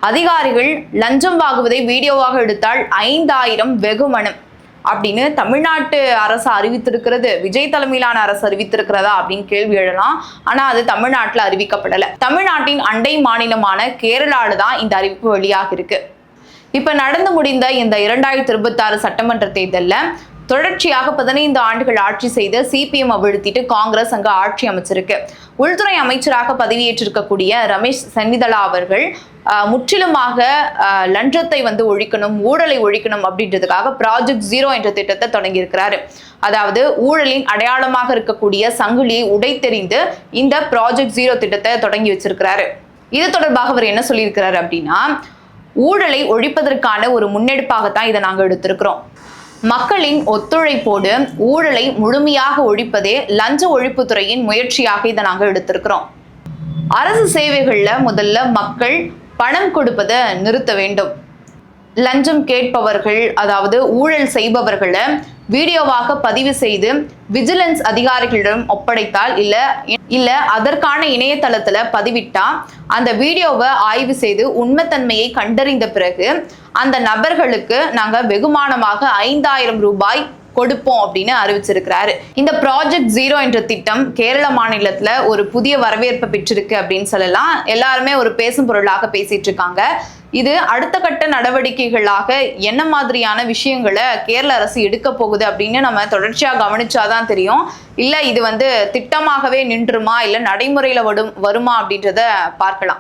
அதிகாரிகள் லஞ்சம் வாங்குவதை வீடியோவாக எடுத்தால் 5000 வெகுமனம் அப்படின்னு தமிழ்நாட்டு அரசு அறிவித்திருக்கிறது. விஜய் தலைமையிலான அரசு அறிவித்திருக்கிறதா அப்படின்னு கேள்வி எழலாம். ஆனா அது தமிழ்நாட்டில் அறிவிக்கப்படலை. தமிழ்நாட்டின் அண்டை மாநிலமான கேரளால தான் இந்த அறிவிப்பு வெளியாக இருக்கு. இப்ப நடந்து முடிந்த இந்த 2026 சட்டமன்ற தேர்தலில் தொடர்ச்சியாக 15 ஆண்டுகள் ஆட்சி செய்த சிபிஎம் அவிழ்த்திட்டு காங்கிரஸ் அங்கு ஆட்சி அமைச்சிருக்கு. உள்துறை அமைச்சராக பதவியேற்றிருக்கக்கூடிய ரமேஷ் சென்னிதலா அவர்கள் முற்றிலுமாக லஞ்சத்தை ஒழிக்கணும், ஊழலை ஒழிக்கணும் அப்படின்றதுக்காக ப்ராஜெக்ட் 0 என்ற திட்டத்தை தொடங்கி இருக்கிறாரு. அதாவது ஊழலின் அடையாளமாக இருக்கக்கூடிய சங்கிலியை உடைத்தெறிந்து இந்த ப்ராஜெக்ட் 0 திட்டத்தை தொடங்கி வச்சிருக்கிறாரு. இது தொடர்பாக அவர் என்ன சொல்லியிருக்கிறாரு அப்படின்னா, ஊழலை ஒழிப்பதற்கான ஒரு முன்னெடுப்பாகத்தான் இதை நாங்கள் எடுத்திருக்கிறோம். மக்களின் ஒத்துழைப்போடு ஊழலை முழுமையாக ஒழிப்பதே லஞ்ச ஒழிப்புத்துறையின் முயற்சியாக இதை நாங்கள் எடுத்திருக்கிறோம். அரசு சேவைகள்ல முதல்ல மக்கள் பணம் கொடுப்பதை நிறுத்த வேண்டும். லஞ்சம் கேட்பவர்கள், அதாவது ஊழல் செய்பவர்களை வீடியோவாக பதிவு செய்து விஜிலன்ஸ் அதிகாரிகளிடம் ஒப்படைத்தால் இல்ல அதற்கான இணையதளத்துல பதிவிட்டா அந்த வீடியோவை ஆய்வு செய்து உண்மைத்தன்மையை கண்டறிந்த பிறகு அந்த நபர்களுக்கு நாங்க வெகுமானமாக 5000 ரூபாய் கொடுப்போம் அப்படின்னு அறிவிச்சிருக்கிறாரு. இந்த ப்ராஜெக்ட் 0 என்ற திட்டம் கேரள மாநிலத்துல ஒரு புதிய வரவேற்பை பெற்றிருக்கு அப்படின்னு சொல்லலாம். எல்லாருமே ஒரு பேசும் பொருளாக பேசிட்டு இருக்காங்க. இது அடுத்த கட்ட நடவடிக்கைகளாக என்ன மாதிரியான விஷயங்களை கேரள அரசு எடுக்க போகுது அப்படின்னு நம்ம தொடர்ச்சியா கவனிச்சாதான் தெரியும். இல்ல இது திட்டமாகவே நின்றுமா இல்ல நடைமுறையில வருமா அப்படின்றத பார்க்கலாம்.